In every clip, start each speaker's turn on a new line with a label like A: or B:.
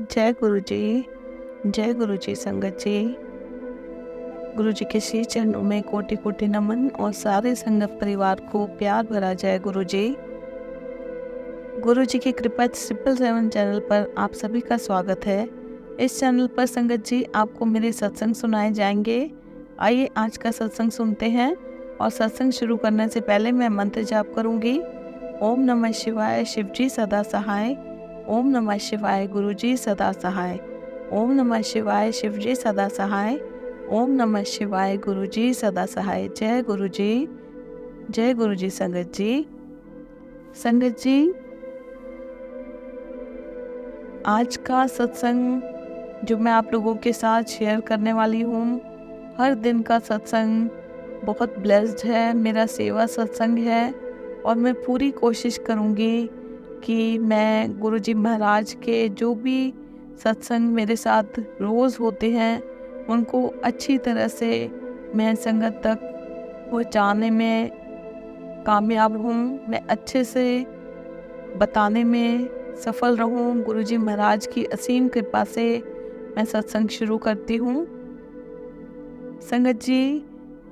A: जय गुरु जी। जय गुरु जी संगत जी। गुरु जी के श्री चरणों में कोटि कोटि नमन और सारे संगत परिवार को प्यार भरा जय गुरु जी। गुरु जी की कृपा 777 चैनल पर आप सभी का स्वागत है। इस चैनल पर संगत जी आपको मेरे सत्संग सुनाए जाएंगे। आइए आज का सत्संग सुनते हैं। और सत्संग शुरू करने से पहले मैं मंत्र जाप करूंगी। ओम नमः शिवाय, शिव जी सदा सहाय। ओम नमः शिवाय, गुरु जी सदा सहाय। ओम नमः शिवाय, शिव जी सदा सहाय। ओम नमः शिवाय, गुरु जी सदा सहाय। जय गुरु जी। जय गुरु जी संगत जी। संगत जी, आज का सत्संग जो मैं आप लोगों के साथ शेयर करने वाली हूँ, हर दिन का सत्संग बहुत ब्लेस्ड है। मेरा सेवा सत्संग है और मैं पूरी कोशिश करूँगी कि मैं गुरुजी महाराज के जो भी सत्संग मेरे साथ रोज़ होते हैं उनको अच्छी तरह से मैं संगत तक पहुँचाने में कामयाब हूँ। मैं अच्छे से बताने में सफल रहूं। गुरुजी महाराज की असीम कृपा से मैं सत्संग शुरू करती हूँ। संगत जी,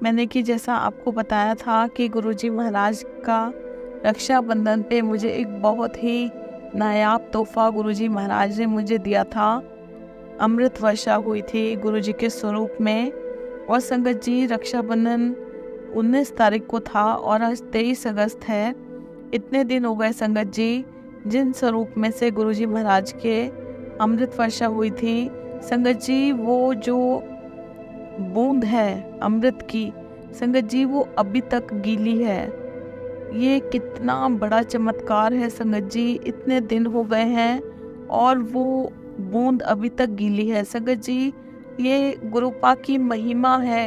A: मैंने कि जैसा आपको बताया था कि गुरुजी महाराज का रक्षाबंधन पे मुझे एक बहुत ही नायाब तोहफा गुरुजी महाराज ने मुझे दिया था। अमृत वर्षा हुई थी गुरुजी के स्वरूप में। और संगत जी, रक्षाबंधन 19 तारीख को था और आज 23 अगस्त है। इतने दिन हो गए संगत जी जिन स्वरूप में से गुरुजी महाराज के अमृत वर्षा हुई थी। संगत जी, वो जो बूंद है अमृत की, संगत जी वो अभी तक गीली है। ये कितना बड़ा चमत्कार है संगत जी। इतने दिन हो गए हैं और वो बूंद अभी तक गीली है। संगत जी, ये गुरुपा की महिमा है।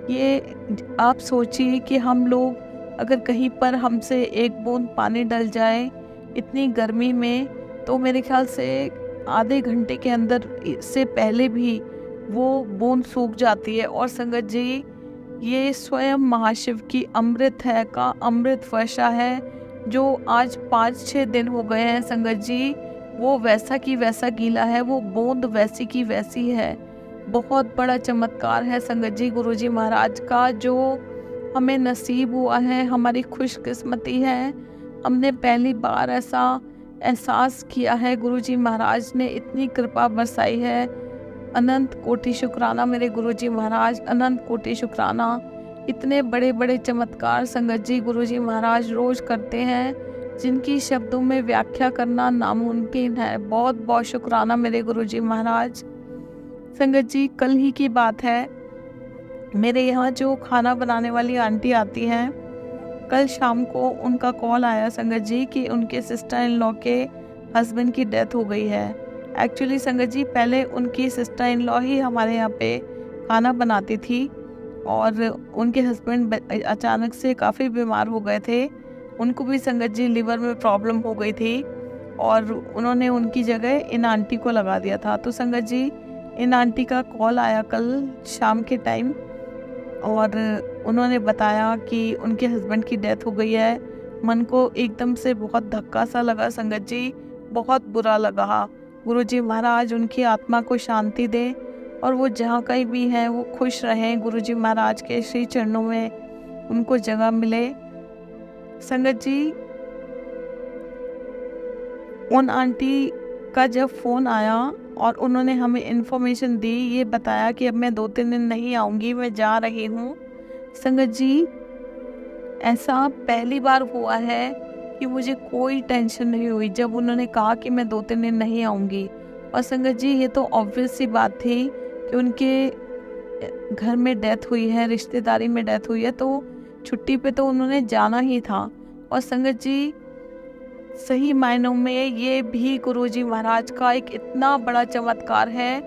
A: ये आप सोचिए कि हम लोग अगर कहीं पर हमसे एक बूंद पानी डल जाए इतनी गर्मी में, तो मेरे ख्याल से आधे घंटे के अंदर से पहले भी वो बूंद सूख जाती है। और संगत जी, ये स्वयं महाशिव की अमृत है का अमृत वर्षा है जो आज 5-6 दिन हो गए हैं संगत जी। वो वैसा की वैसा गीला है, वो बूंद वैसी की वैसी है। बहुत बड़ा चमत्कार है संगत जी गुरुजी महाराज का, जो हमें नसीब हुआ है। हमारी खुशकिस्मती है। हमने पहली बार ऐसा एहसास किया है। गुरुजी महाराज ने इतनी कृपा बरसाई है। अनंत कोटि शुक्राना मेरे गुरुजी महाराज, अनंत कोटि शुक्राना। इतने बड़े बड़े चमत्कार संगत जी गुरुजी महाराज रोज करते हैं जिनकी शब्दों में व्याख्या करना नामुमकिन है। बहुत बहुत शुक्राना मेरे गुरुजी महाराज। संगत जी, कल ही की बात है, मेरे यहाँ जो खाना बनाने वाली आंटी आती हैं, कल शाम को उनका कॉल आया संगत जी कि उनके सिस्टर इन लॉ के हस्बैंड की डेथ हो गई है। एक्चुअली संगत जी, पहले उनकी सिस्टर इन लॉ ही हमारे यहाँ पे खाना बनाती थी और उनके हस्बैंड अचानक से काफ़ी बीमार हो गए थे। उनको भी संगत जी लिवर में प्रॉब्लम हो गई थी और उन्होंने उनकी जगह इन आंटी को लगा दिया था। तो संगत जी, इन आंटी का कॉल आया कल शाम के टाइम और उन्होंने बताया कि उनके हस्बैंड की डेथ हो गई है। मन को एकदम से बहुत धक्का सा लगा संगत जी, बहुत बुरा लगा। गुरुजी महाराज उनकी आत्मा को शांति दे और वो जहाँ कहीं भी हैं वो खुश रहें। गुरुजी महाराज के श्री चरणों में उनको जगह मिले। संगत जी, उन आंटी का जब फ़ोन आया और उन्होंने हमें इन्फॉर्मेशन दी, ये बताया कि अब मैं 2-3 दिन नहीं आऊँगी, मैं जा रही हूँ। संगत जी, ऐसा पहली बार हुआ है कि मुझे कोई टेंशन नहीं हुई जब उन्होंने कहा कि मैं 2-3 दिन नहीं आऊँगी। और संगत जी, ये तो ऑब्वियस सी बात थी कि उनके घर में डेथ हुई है, रिश्तेदारी में डेथ हुई है, तो छुट्टी पे तो उन्होंने जाना ही था। और संगत जी, सही मायनों में ये भी गुरुजी महाराज का एक इतना बड़ा चमत्कार है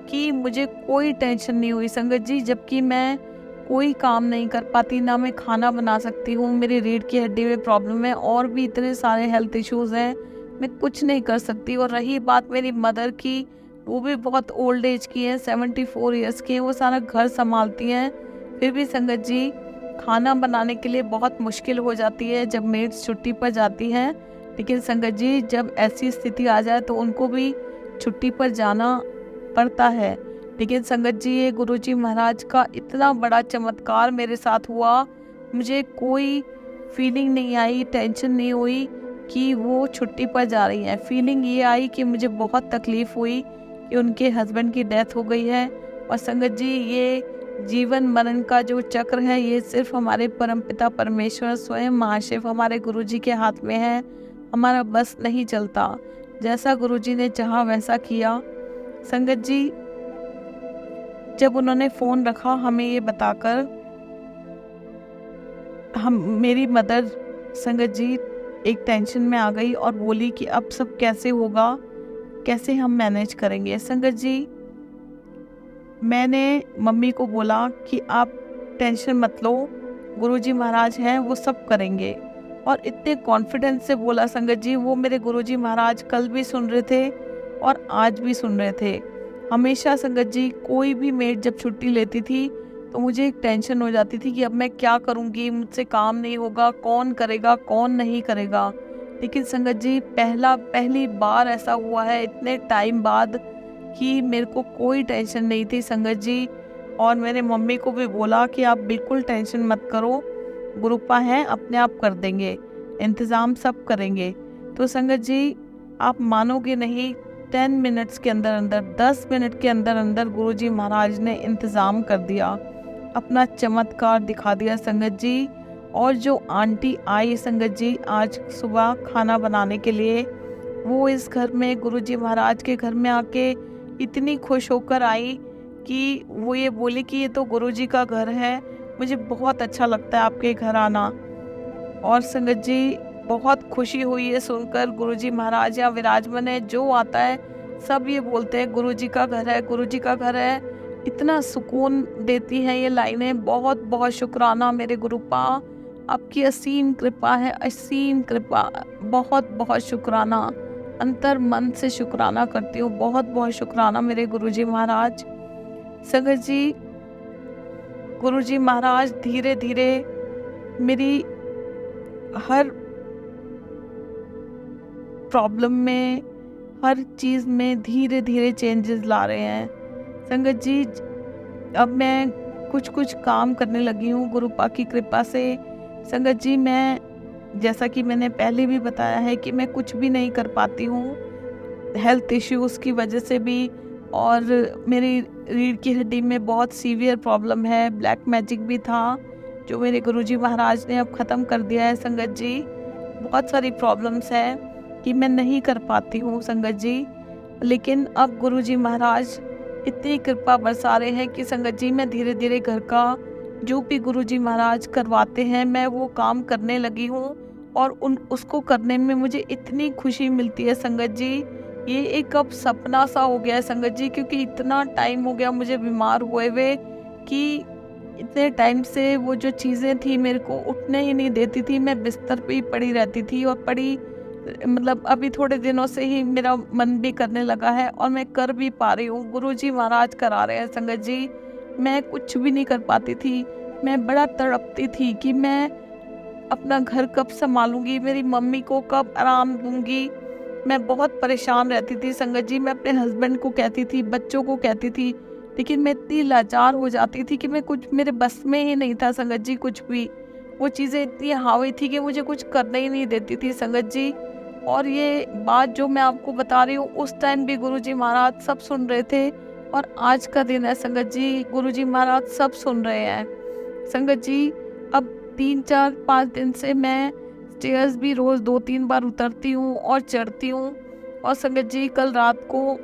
A: कि मुझे कोई टेंशन नहीं हुई संगत जी। जबकि मैं कोई काम नहीं कर पाती, ना मैं खाना बना सकती हूँ, मेरी रीढ़ की हड्डी में प्रॉब्लम है और भी इतने सारे हेल्थ इश्यूज़ हैं, मैं कुछ नहीं कर सकती। और रही बात मेरी मदर की, वो भी बहुत ओल्ड एज की है, 74 ईयर्स की है, वो सारा घर संभालती हैं। फिर भी संगत जी, खाना बनाने के लिए बहुत मुश्किल हो जाती है जब मेड्स छुट्टी पर जाती हैं। लेकिन संगत जी, जब ऐसी स्थिति आ जाए तो उनको भी छुट्टी पर जाना पड़ता है। लेकिन संगत जी, ये गुरुजी महाराज का इतना बड़ा चमत्कार मेरे साथ हुआ, मुझे कोई फीलिंग नहीं आई, टेंशन नहीं हुई कि वो छुट्टी पर जा रही हैं। फीलिंग ये आई कि मुझे बहुत तकलीफ़ हुई कि उनके हस्बैंड की डेथ हो गई है। और संगत जी, ये जीवन मरण का जो चक्र है, ये सिर्फ हमारे परमपिता परमेश्वर स्वयं महाशिव हमारे गुरुजी के हाथ में है। हमारा बस नहीं चलता, जैसा गुरुजी ने चाहा वैसा किया। संगत जी, जब उन्होंने फ़ोन रखा हमें ये बताकर, मेरी मदर संगत जी एक टेंशन में आ गई और बोली कि अब सब कैसे होगा, कैसे हम मैनेज करेंगे। संगत जी, मैंने मम्मी को बोला कि आप टेंशन मत लो, गुरुजी महाराज हैं, वो सब करेंगे। और इतने कॉन्फिडेंस से बोला संगत जी, वो मेरे गुरुजी महाराज कल भी सुन रहे थे और आज भी सुन रहे थे। हमेशा संगत जी, कोई भी मेड जब छुट्टी लेती थी तो मुझे एक टेंशन हो जाती थी कि अब मैं क्या करूँगी, मुझसे काम नहीं होगा, कौन करेगा कौन नहीं करेगा। लेकिन संगत जी, पहली बार ऐसा हुआ है इतने टाइम बाद कि मेरे को कोई टेंशन नहीं थी संगत जी। और मैंने मम्मी को भी बोला कि आप बिल्कुल टेंशन मत करो, गुरुपा हैं, अपने आप कर देंगे, इंतज़ाम सब करेंगे। तो संगत जी, आप मानोगे नहीं, 10 मिनट्स के अंदर अंदर, 10 मिनट के अंदर अंदर गुरुजी महाराज ने इंतज़ाम कर दिया, अपना चमत्कार दिखा दिया संगत जी। और जो आंटी आई संगत जी आज सुबह खाना बनाने के लिए, वो इस घर में गुरुजी महाराज के घर में आके इतनी खुश होकर आई कि वो ये बोली कि ये तो गुरुजी का घर है, मुझे बहुत अच्छा लगता है आपके घर आना। और संगत जी, बहुत खुशी हुई है सुनकर, गुरुजी महाराज या विराजमान है, जो आता है सब ये बोलते हैं गुरुजी का घर है, गुरुजी का घर है। इतना सुकून देती हैं ये लाइनें। बहुत बहुत शुक्राना मेरे गुरुपा, आपकी असीम कृपा है, असीम कृपा। बहुत बहुत शुक्राना, अंतर मन से शुक्राना करती हूँ। बहुत बहुत शुक्राना मेरे गुरुजी महाराज। संगत जी, गुरुजी महाराज धीरे धीरे मेरी हर प्रॉब्लम में, हर चीज़ में धीरे धीरे चेंजेस ला रहे हैं। संगत जी, अब मैं कुछ कुछ काम करने लगी हूँ गुरुपा की कृपा से। संगत जी, मैं जैसा कि मैंने पहले भी बताया है कि मैं कुछ भी नहीं कर पाती हूँ, हेल्थ इश्यूज़ की वजह से भी। और मेरी रीढ़ की हड्डी में बहुत सीवियर प्रॉब्लम है, ब्लैक मैजिक भी था जो मेरे गुरुजी महाराज ने अब ख़त्म कर दिया है संगत जी। बहुत सारी प्रॉब्लम्स हैं कि मैं नहीं कर पाती हूँ संगत जी। लेकिन अब गुरुजी महाराज इतनी कृपा बरसा रहे हैं कि संगत जी, मैं धीरे धीरे घर का जो भी गुरुजी महाराज करवाते हैं मैं वो काम करने लगी हूँ। और उसको करने में मुझे इतनी खुशी मिलती है संगत जी। ये एक अब सपना सा हो गया है संगत जी, क्योंकि इतना टाइम हो गया मुझे बीमार हुए हुए कि इतने टाइम से वो जो चीज़ें थी मेरे को उठने ही नहीं देती थी। मैं बिस्तर पे ही पड़ी रहती थी और मतलब अभी थोड़े दिनों से ही मेरा मन भी करने लगा है और मैं कर भी पा रही हूँ। गुरुजी महाराज करा रहे हैं संगत जी। मैं कुछ भी नहीं कर पाती थी, मैं बड़ा तड़पती थी कि मैं अपना घर कब संभालूंगी, मेरी मम्मी को कब आराम दूंगी। मैं बहुत परेशान रहती थी संगत जी। मैं अपने हस्बैंड को कहती थी, बच्चों को कहती थी, लेकिन मैं इतनी लाचार हो जाती थी कि मैं कुछ, मेरे बस में ही नहीं था संगत जी कुछ भी। वो चीज़ें इतनी हावी थी कि मुझे कुछ करने ही नहीं देती थी संगत जी। और ये बात जो मैं आपको बता रही हूँ, उस टाइम भी गुरुजी महाराज सब सुन रहे थे और आज का दिन है संगत जी, गुरुजी महाराज सब सुन रहे हैं संगत जी। अब 3-4-5 दिन से मैं स्टेयर्स भी रोज़ 2-3 बार उतरती हूँ और चढ़ती हूँ। और संगत जी, कल रात को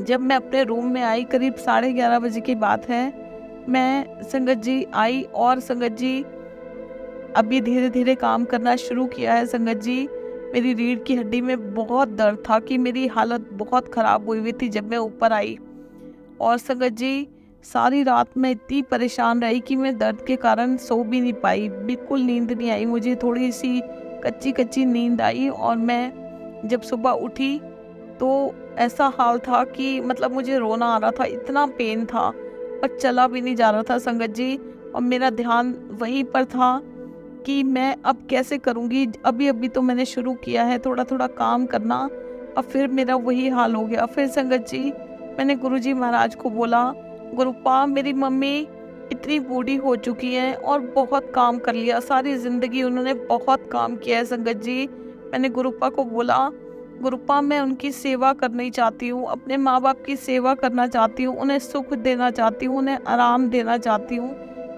A: जब मैं अपने रूम में आई, करीब 11:30 बजे की बात है, मैं संगत जी आई और संगत जी अभी धीरे धीरे काम करना शुरू किया है संगत जी। मेरी रीढ़ की हड्डी में बहुत दर्द था कि मेरी हालत बहुत ख़राब हुई थी जब मैं ऊपर आई। और संगत जी, सारी रात मैं इतनी परेशान रही कि मैं दर्द के कारण सो भी नहीं पाई, बिल्कुल नींद नहीं आई मुझे, थोड़ी सी कच्ची कच्ची नींद आई। और मैं जब सुबह उठी तो ऐसा हाल था कि मतलब मुझे रोना आ रहा था, इतना पेन था, पर चला भी नहीं जा रहा था संगत जी। और मेरा ध्यान वहीं पर था कि मैं अब कैसे करूँगी। अभी अभी तो मैंने शुरू किया है थोड़ा थोड़ा काम करना, और फिर मेरा वही हाल हो गया। फिर संगत जी मैंने गुरुजी महाराज को बोला, गुरुपा मेरी मम्मी इतनी बूढ़ी हो चुकी है और बहुत काम कर लिया, सारी ज़िंदगी उन्होंने बहुत काम किया है संगत जी। मैंने गुरुपा को बोला, गुरुपा मैं उनकी सेवा करनी चाहती हूँ, अपने माँ बाप की सेवा करना चाहती हूँ, उन्हें सुख देना चाहती हूँ, उन्हें आराम देना चाहती हूँ,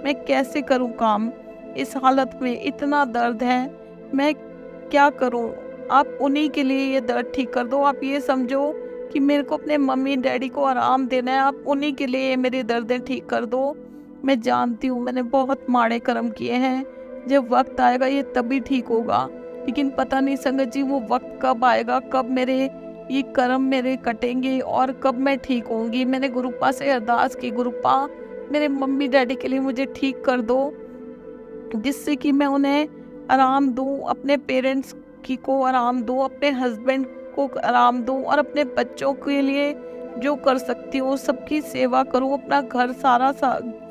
A: मैं कैसे करूँ काम? इस हालत में इतना दर्द है, मैं क्या करूँ? आप उन्हीं के लिए ये दर्द ठीक कर दो। आप ये समझो कि मेरे को अपने मम्मी डैडी को आराम देना है, आप उन्हीं के लिए मेरी दर्दें ठीक कर दो। मैं जानती हूँ मैंने बहुत माड़े कर्म किए हैं, जब वक्त आएगा ये तभी ठीक होगा, लेकिन पता नहीं संगत जी वो वक्त कब आएगा, कब मेरे ये कर्म मेरे कटेंगे और कब मैं ठीक होंगी। मैंने गुरुपा से अरदास की, गुरुपा मेरे मम्मी डैडी के लिए मुझे ठीक कर दो, जिससे कि मैं उन्हें आराम दूं, अपने पेरेंट्स की को आराम दूं, अपने हस्बैंड को आराम दूं और अपने बच्चों के लिए जो कर सकती हूँ सबकी सेवा करूँ, अपना घर सारा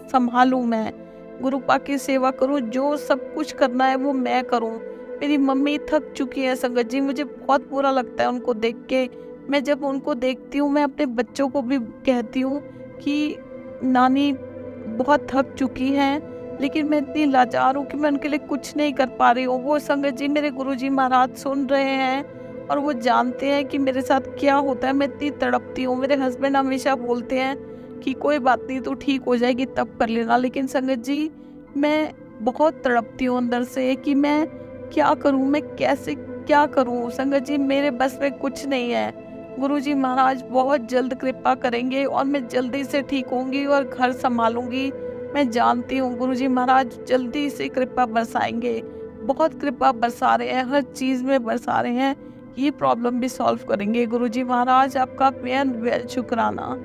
A: संभालूं, मैं गुरुपा की सेवा करूँ, जो सब कुछ करना है वो मैं करूँ। मेरी मम्मी थक चुकी है संगत जी, मुझे बहुत बुरा लगता है उनको देख के। मैं जब उनको देखती हूँ मैं अपने बच्चों को भी कहती हूँ कि नानी बहुत थक चुकी हैं, लेकिन मैं इतनी लाचार हूँ कि मैं उनके लिए कुछ नहीं कर पा रही हूँ। वो संगत जी मेरे गुरुजी महाराज सुन रहे हैं और वो जानते हैं कि मेरे साथ क्या होता है, मैं इतनी तड़पती हूँ। मेरे हस्बैंड हमेशा बोलते हैं कि कोई बात नहीं तू ठीक हो जाएगी तब कर लेना, लेकिन संगत जी मैं बहुत तड़पती हूँ अंदर से कि मैं क्या करूँ, मैं कैसे क्या करूँ। संगत जी मेरे बस में कुछ नहीं है। गुरुजी महाराज बहुत जल्द कृपा करेंगे और मैं जल्दी से ठीक होंगी और घर संभालूंगी। मैं जानती हूँ गुरुजी महाराज जल्दी से कृपा बरसाएंगे, बहुत कृपा बरसा रहे हैं, हर चीज़ में बरसा रहे हैं, ये प्रॉब्लम भी सॉल्व करेंगे। गुरुजी महाराज आपका बेहद शुक्राना।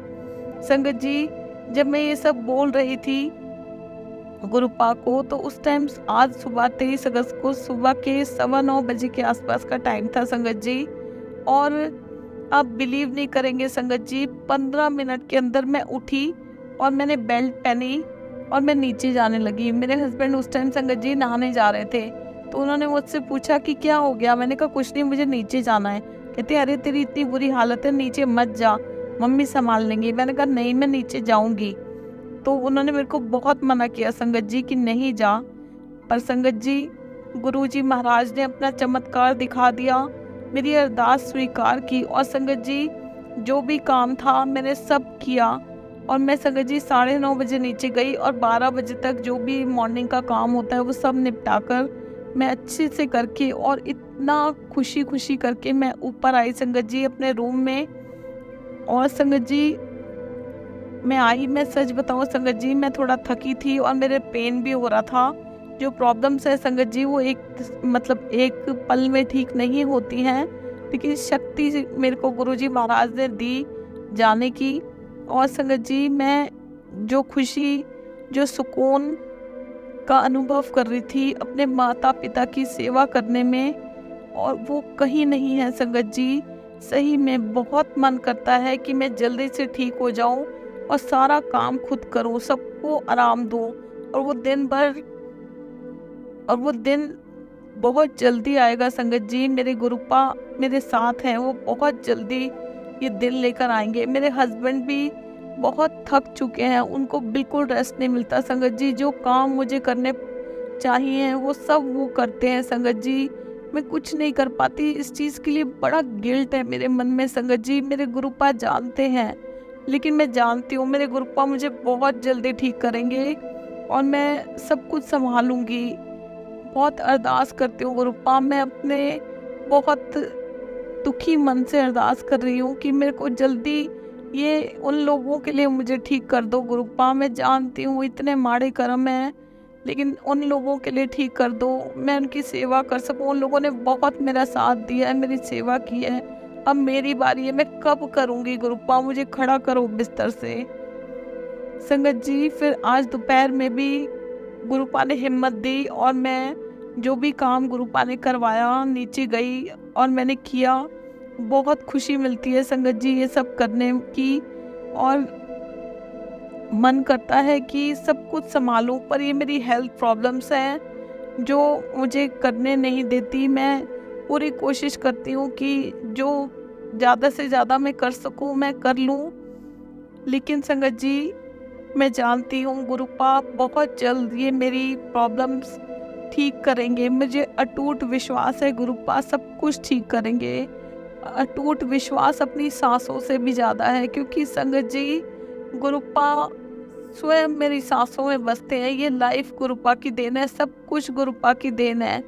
A: संगत जी जब मैं ये सब बोल रही थी गुरुपा को, तो उस टाइम आज सुबह 23 अगस्त को सुबह के 9:15 बजे के आसपास का टाइम था संगत जी। और आप बिलीव नहीं करेंगे संगत जी, 15 मिनट के अंदर मैं उठी और मैंने बेल्ट पहनी और मैं नीचे जाने लगी। मेरे हस्बैंड उस टाइम संगत जी नहाने जा रहे थे, तो उन्होंने मुझसे पूछा कि क्या हो गया। मैंने कहा कुछ नहीं, मुझे नीचे जाना है। कहते अरे तेरी इतनी बुरी हालत है, नीचे मत जा, मम्मी संभाल लेंगी। मैंने कहा नहीं मैं नीचे जाऊंगी। तो उन्होंने मेरे को बहुत मना किया संगत जी कि नहीं जा, पर संगत जी गुरुजी महाराज ने अपना चमत्कार दिखा दिया, मेरी अरदास स्वीकार की और संगत जी जो भी काम था मैंने सब किया। और मैं संगत जी 9:30 बजे नीचे गई और 12 बजे तक जो भी मॉर्निंग का काम होता है वो सब निपटा कर मैं अच्छे से करके और इतना खुशी खुशी करके मैं ऊपर आई संगत जी अपने रूम में। और संगत जी मैं आई, मैं सच बताऊं संगत जी मैं थोड़ा थकी थी और मेरे पेन भी हो रहा था। जो प्रॉब्लम्स है संगत जी वो एक पल में ठीक नहीं होती हैं, लेकिन शक्ति मेरे को गुरुजी महाराज ने दी जाने की। और संगत जी मैं जो खुशी जो सुकून का अनुभव कर रही थी अपने माता पिता की सेवा करने में, और वो कहीं नहीं है संगत जी। सही में बहुत मन करता है कि मैं जल्दी से ठीक हो जाऊं और सारा काम खुद करूं, सबको आराम दूं, और वो दिन बहुत जल्दी आएगा संगत जी। मेरे गुरुपा मेरे साथ हैं, वो बहुत जल्दी ये दिन लेकर आएंगे। मेरे हस्बैंड भी बहुत थक चुके हैं, उनको बिल्कुल रेस्ट नहीं मिलता संगत जी। जो काम मुझे करने चाहिए वो सब वो करते हैं संगत जी, मैं कुछ नहीं कर पाती। इस चीज़ के लिए बड़ा गिल्ट है मेरे मन में संगत जी। मेरे गुरुपा जानते हैं, लेकिन मैं जानती हूँ मेरे गुरुपा मुझे बहुत जल्दी ठीक करेंगे और मैं सब कुछ संभालूंगी। बहुत अरदास करती हूँ गुरुपा, मैं अपने बहुत दुखी मन से अरदास कर रही हूँ कि मेरे को जल्दी ये उन लोगों के लिए मुझे ठीक कर दो गुरुपा। मैं जानती हूँ इतने माड़े कर्म हैं, लेकिन उन लोगों के लिए ठीक कर दो, मैं उनकी सेवा कर सकूँ। उन लोगों ने बहुत मेरा साथ दिया है, मेरी सेवा की है, अब मेरी बारी है, मैं कब करूँगी गुरुपा, मुझे खड़ा करो बिस्तर से। संगत जी फिर आज दोपहर में भी गुरुपा ने हिम्मत दी और मैं जो भी काम गुरुपा ने करवाया नीचे गई और मैंने किया। बहुत खुशी मिलती है संगत जी ये सब करने की, और मन करता है कि सब कुछ संभालूं, पर ये मेरी हेल्थ प्रॉब्लम्स हैं जो मुझे करने नहीं देती। मैं पूरी कोशिश करती हूँ कि जो ज़्यादा से ज़्यादा मैं कर सकूँ मैं कर लूँ, लेकिन संगत जी मैं जानती हूँ गुरुपा बहुत जल्द ये मेरी प्रॉब्लम्स ठीक करेंगे। मुझे अटूट विश्वास है गुरुपा सब कुछ ठीक करेंगे। अटूट विश्वास अपनी सांसों से भी ज़्यादा है, क्योंकि संगत जी गुरुपा स्वयं मेरी सांसों में बसते हैं। ये लाइफ गुरुपा की देन है, सब कुछ गुरुपा की देन है।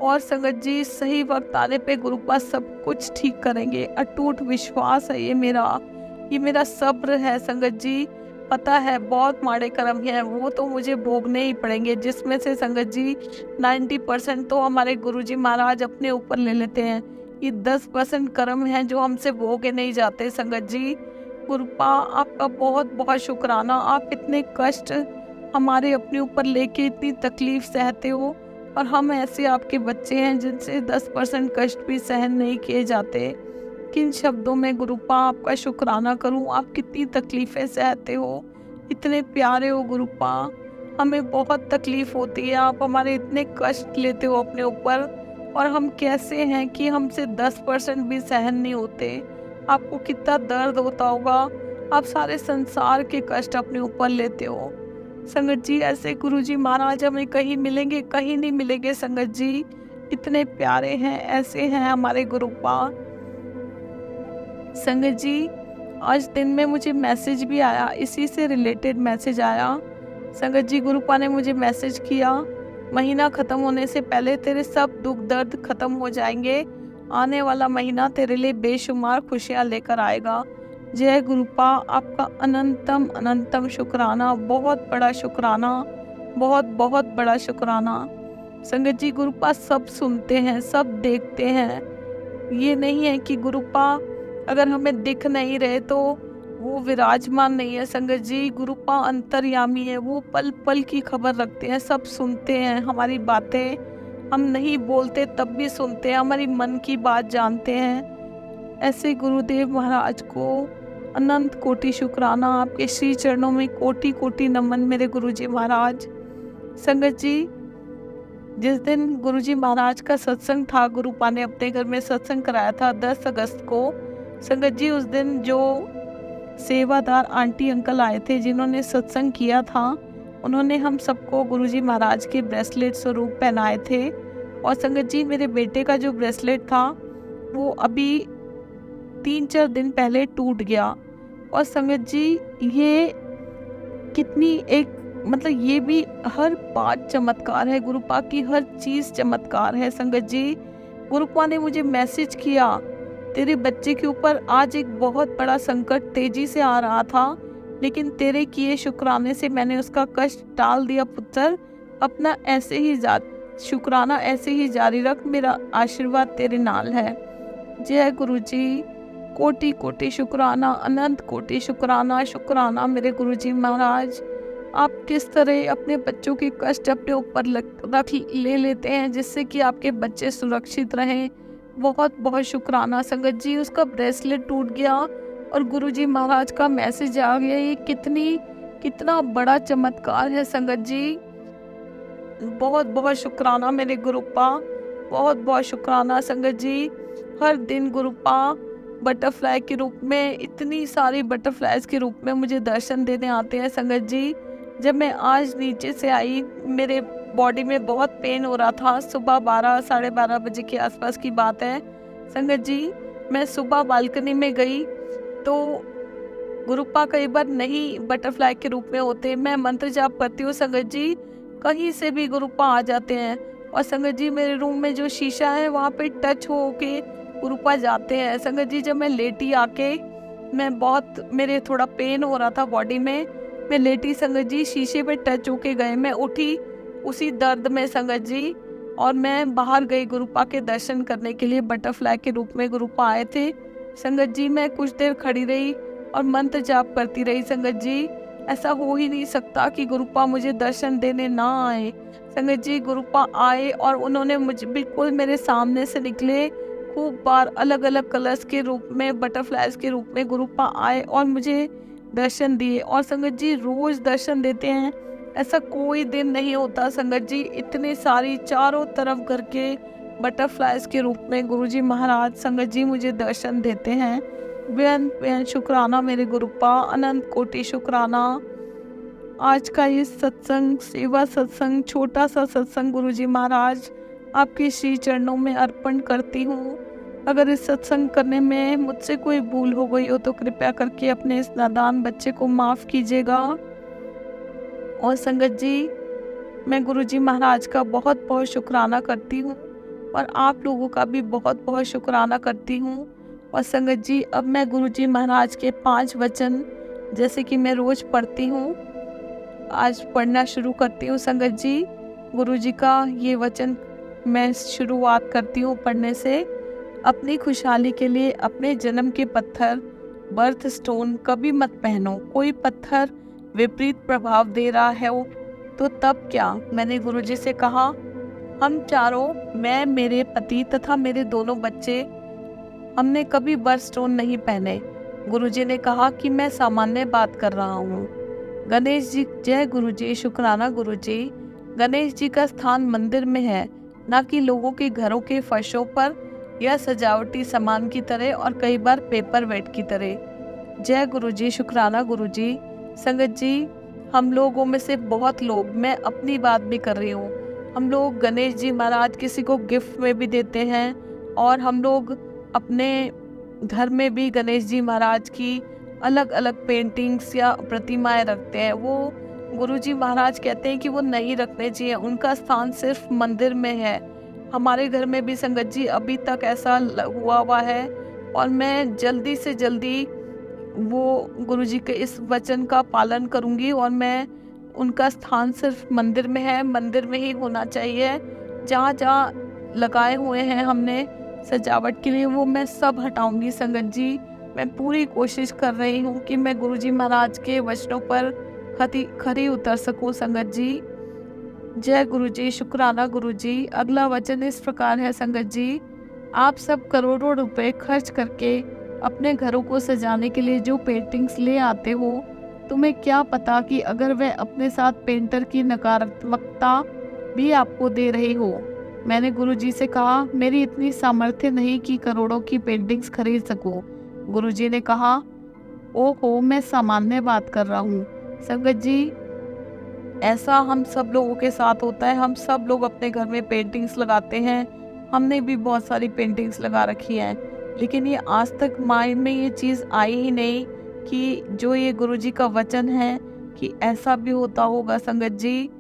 A: और संगत जी सही वक्त आने पे गुरुपा सब कुछ ठीक करेंगे। अटूट विश्वास है ये मेरा सब्र है संगत जी। पता है बहुत माड़े कर्म हैं, वो तो मुझे भोगने ही पड़ेंगे, जिसमें से संगत जी 90% तो हमारे गुरुजी महाराज अपने ऊपर ले लेते हैं। ये 10% कर्म हैं जो हमसे भोगे नहीं जाते संगत जी। गुरुपा आपका बहुत बहुत शुक्राना, आप इतने कष्ट हमारे अपने ऊपर लेके इतनी तकलीफ सहते हो, और हम ऐसे आपके बच्चे हैं जिनसे 10% कष्ट भी सहन नहीं किए जाते। किन शब्दों में गुरुपा आपका शुक्राना करूं, आप कितनी तकलीफ़ें सहते हो, इतने प्यारे हो गुरुपा। हमें बहुत तकलीफ़ होती है, आप हमारे इतने कष्ट लेते हो अपने ऊपर, और हम कैसे हैं कि हमसे 10% भी सहन नहीं होते। आपको कितना दर्द होता होगा, आप सारे संसार के कष्ट अपने ऊपर लेते हो। संगत जी ऐसे गुरुजी महाराज हमें कहीं मिलेंगे, कहीं नहीं मिलेंगे संगत जी। इतने प्यारे हैं, ऐसे हैं हमारे गुरुपा। संगत जी आज दिन में मुझे मैसेज भी आया, इसी से रिलेटेड मैसेज आया। संगत जी गुरुपा ने मुझे मैसेज किया, महीना ख़त्म होने से पहले तेरे सब दुख दर्द ख़त्म हो जाएंगे। आने वाला महीना तेरे लिए बेशुमार खुशियाँ लेकर आएगा। जय गुरुपा, आपका अनंतम अनंतम शुक्राना, बहुत बड़ा शुक्राना, बहुत बहुत बड़ा शुक्राना। संगत जी गुरुपा सब सुनते हैं, सब देखते हैं। ये नहीं है कि गुरुपा अगर हमें दिख नहीं रहे तो वो विराजमान नहीं है। संगत जी गुरुपा अंतर्यामी है, वो पल पल की खबर रखते हैं, सब सुनते हैं हमारी बातें। हम नहीं बोलते तब भी सुनते हैं, हमारी मन की बात जानते हैं। ऐसे गुरुदेव महाराज को अनंत कोटि शुक्राना, आपके श्री चरणों में कोटि कोटि नमन मेरे गुरुजी महाराज। संगत जी जिस दिन गुरुजी महाराज का सत्संग था, गुरुपा ने अपने घर में सत्संग कराया था 10 अगस्त को। संगत जी उस दिन जो सेवादार आंटी अंकल आए थे जिन्होंने सत्संग किया था, उन्होंने हम सबको गुरुजी महाराज के ब्रेसलेट स्वरूप पहनाए थे। और संगत जी मेरे बेटे का जो ब्रेसलेट था वो अभी 3-4 दिन पहले टूट गया। और संगत जी ये कितनी एक मतलब ये भी हर बात चमत्कार है, गुरुपा की हर चीज़ चमत्कार है। संगत जी गुरुपा ने मुझे मैसेज किया, तेरे बच्चे के ऊपर आज एक बहुत बड़ा संकट तेजी से आ रहा था, लेकिन तेरे किए शुक्राने से मैंने उसका कष्ट टाल दिया पुत्र। अपना ऐसे ही शुक्राना ऐसे ही जारी रख, मेरा आशीर्वाद तेरे नाल है। जय गुरुजी, कोटि कोटि शुक्राना, अनंत कोटि शुक्राना। शुक्राना मेरे गुरुजी महाराज, आप किस तरह अपने बच्चों के कष्ट अपने ऊपर रख ले लेते हैं जिससे कि आपके बच्चे सुरक्षित रहें। बहुत बहुत शुक्राना। संगत जी उसका ब्रेसलेट टूट गया और गुरुजी महाराज का मैसेज आ गया, ये कितना बड़ा चमत्कार है संगत जी। बहुत बहुत शुक्राना मेरे गुरुपा, बहुत बहुत शुक्राना संगत जी। हर दिन गुरुपा बटरफ्लाई के रूप में, इतनी सारी बटरफ्लाइज के रूप में मुझे दर्शन देने आते हैं संगत जी। जब मैं आज नीचे से आई, मेरे बॉडी में बहुत पेन हो रहा था। सुबह 12 साढ़े 12 बजे के आसपास की बात है संगत जी। मैं सुबह बालकनी में गई तो गुरुपा कई बार नहीं बटरफ्लाई के रूप में होते, मैं मंत्र जाप करती हूँ संगत जी, कहीं से भी गुरुपा आ जाते हैं। और संगत जी मेरे रूम में जो शीशा है वहाँ पे टच हो के गुरुपा जाते हैं। संगत जी जब मैं लेटी आके, मेरे थोड़ा पेन हो रहा था बॉडी में, मैं लेटी संगत जी, शीशे पे टच होके गए, मैं उठी उसी दर्द में संगत जी, और मैं बाहर गई गुरुपा के दर्शन करने के लिए। बटरफ्लाई के रूप में गुरुपा आए थे संगत जी। मैं कुछ देर खड़ी रही और मंत्र जाप करती रही संगत जी। ऐसा हो ही नहीं सकता कि गुरुपा मुझे दर्शन देने ना आए। संगत जी गुरुपा आए और उन्होंने मुझे बिल्कुल मेरे सामने से निकले, खूब बार अलग अलग कलर्स के रूप में, बटरफ्लाइज के रूप में गुरुपा आए और मुझे दर्शन दिए। और संगत जी रोज दर्शन देते हैं, ऐसा कोई दिन नहीं होता संगत जी। इतने सारी चारों तरफ करके बटरफ्लाइज के रूप में गुरुजी महाराज संगत जी मुझे दर्शन देते हैं। बेअंत बेअंत शुक्राना मेरे गुरुपा, अनंत कोटि शुक्राना। आज का ये सत्संग, सेवा सत्संग, छोटा सा सत्संग गुरुजी महाराज आपके श्री चरणों में अर्पण करती हूँ। अगर इस सत्संग करने में मुझसे कोई भूल हो गई हो तो कृपया करके अपने इस नादान बच्चे को माफ़ कीजिएगा। और संगत जी, मैं गुरुजी महाराज का बहुत बहुत शुक्राना करती हूँ और आप लोगों का भी बहुत बहुत शुक्राना करती हूँ। और संगत जी, अब मैं गुरुजी महाराज के 5 वचन जैसे कि मैं रोज़ पढ़ती हूँ, आज पढ़ना शुरू करती हूँ। संगत जी, गुरुजी का ये वचन मैं शुरुआत करती हूँ पढ़ने से। अपनी खुशहाली के लिए अपने जन्म के पत्थर, बर्थ स्टोन कभी मत पहनो। कोई पत्थर विपरीत प्रभाव दे रहा है तो तब क्या? मैंने गुरुजी से कहा। हम चारों, मैं, मेरे पति तथा मेरे दोनों बच्चे, हमने कभी बर्थ स्टोन नहीं पहने। गुरुजी ने कहा कि मैं सामान्य बात कर रहा हूँ। गणेश जी, जय गुरुजी, शुक्राना गुरुजी। गणेश जी का स्थान मंदिर में है, ना कि लोगों के घरों के फर्शों पर या सजावटी सामान की तरह और कई बार पेपर वेट की तरह। जय गुरुजी, शुक्राना गुरुजी। संगत जी, हम लोगों में से बहुत लोग, मैं अपनी बात भी कर रही हूँ, हम लोग गणेश जी महाराज किसी को गिफ्ट में भी देते हैं और हम लोग अपने घर में भी गणेश जी महाराज की अलग अलग पेंटिंग्स या प्रतिमाएं रखते हैं। वो गुरुजी महाराज कहते हैं कि वो नहीं रखने चाहिए, उनका स्थान सिर्फ मंदिर में है। हमारे घर में भी संगत जी अभी तक ऐसा हुआ है और मैं जल्दी से जल्दी वो गुरुजी के इस वचन का पालन करूंगी और मैं, उनका स्थान सिर्फ मंदिर में है, मंदिर में ही होना चाहिए। जहाँ जहाँ लगाए हुए हैं हमने सजावट के लिए, वो मैं सब हटाऊंगी। संगत जी, मैं पूरी कोशिश कर रही हूँ कि मैं गुरुजी महाराज के वचनों पर खरी उतर सकूँ। संगत जी, जय गुरुजी, शुक्राना गुरुजी। अगला वचन इस प्रकार है संगत जी, आप सब करोड़ों रुपए खर्च करके अपने घरों को सजाने के लिए जो पेंटिंग्स ले आते हो, तुम्हें क्या पता कि अगर वह अपने साथ पेंटर की नकारात्मकता भी आपको दे रही हो। मैंने गुरुजी से कहा, मेरी इतनी सामर्थ्य नहीं कि करोड़ों की पेंटिंग्स खरीद सकूं। गुरुजी ने कहा, ओहो, मैं सामान्य बात कर रहा हूँ। संगत जी, ऐसा हम सब लोगों के साथ होता है। हम सब लोग अपने घर में पेंटिंग्स लगाते हैं, हमने भी बहुत सारी पेंटिंग्स लगा रखी हैं, लेकिन ये आज तक माइंड में ये चीज़ आई ही नहीं कि जो ये गुरुजी का वचन है कि ऐसा भी होता होगा। संगत जी,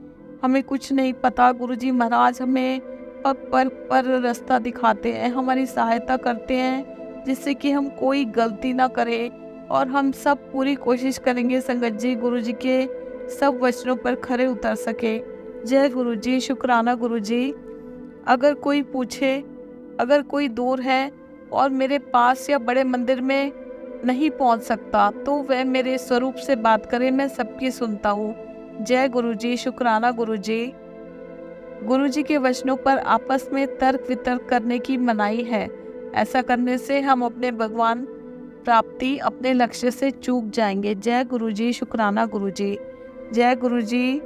A: हमें कुछ नहीं पता। गुरुजी महाराज हमें पग पर रास्ता दिखाते हैं, हमारी सहायता करते हैं जिससे कि हम कोई गलती ना करें। और हम सब पूरी कोशिश करेंगे संगत जी, गुरुजी के सब वचनों पर खरे उतर सके। जय गुरुजी, शुक्राना गुरुजी। अगर कोई पूछे, अगर कोई दूर है और मेरे पास या बड़े मंदिर में नहीं पहुंच सकता तो वह मेरे स्वरूप से बात करे, मैं सबकी सुनता हूँ। जय गुरुजी, शुक्राना गुरुजी। गुरुजी के वचनों पर आपस में तर्क वितर्क करने की मनाही है। ऐसा करने से हम अपने भगवान प्राप्ति, अपने लक्ष्य से चूक जाएंगे। जय गुरुजी, शुक्राना गुरुजी। जय गुरुजी,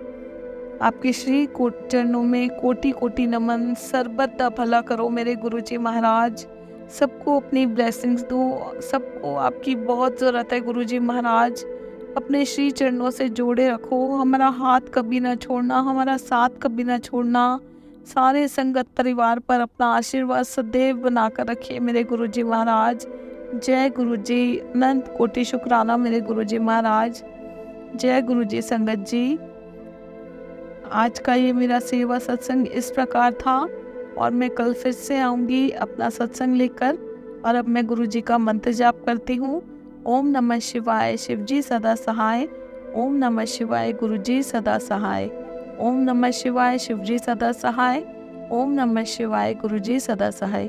A: आपके श्री चरणों में कोटि कोटि नमन। सर्वदा भला करो मेरे गुरुजी महाराज, सबको अपनी ब्लेसिंग्स दो, सबको आपकी बहुत ज़रूरत है गुरुजी महाराज। अपने श्री चरणों से जोड़े रखो, हमारा हाथ कभी ना छोड़ना, हमारा साथ कभी ना छोड़ना। सारे संगत परिवार पर अपना आशीर्वाद सदैव बनाकर रखिए मेरे गुरुजी महाराज। जय गुरुजी, अनंत कोटि शुक्राना मेरे गुरुजी महाराज। जय गुरुजी। संगत जी, आज का ये मेरा सेवा सत्संग इस प्रकार था और मैं कल फिर से आऊँगी अपना सत्संग लेकर। और अब मैं गुरुजी का मंत्र जाप करती हूँ। ओम नमः शिवाय, शिवजी सदा सहाय। ओम नमः शिवाय, गुरुजी सदा सहाय। ओम नमः शिवाय, शिवजी सदा सहाय। ओम नमः शिवाय, गुरुजी सदा सहाय।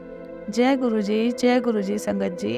A: जय गुरुजी, जय गुरुजी। संगत जी।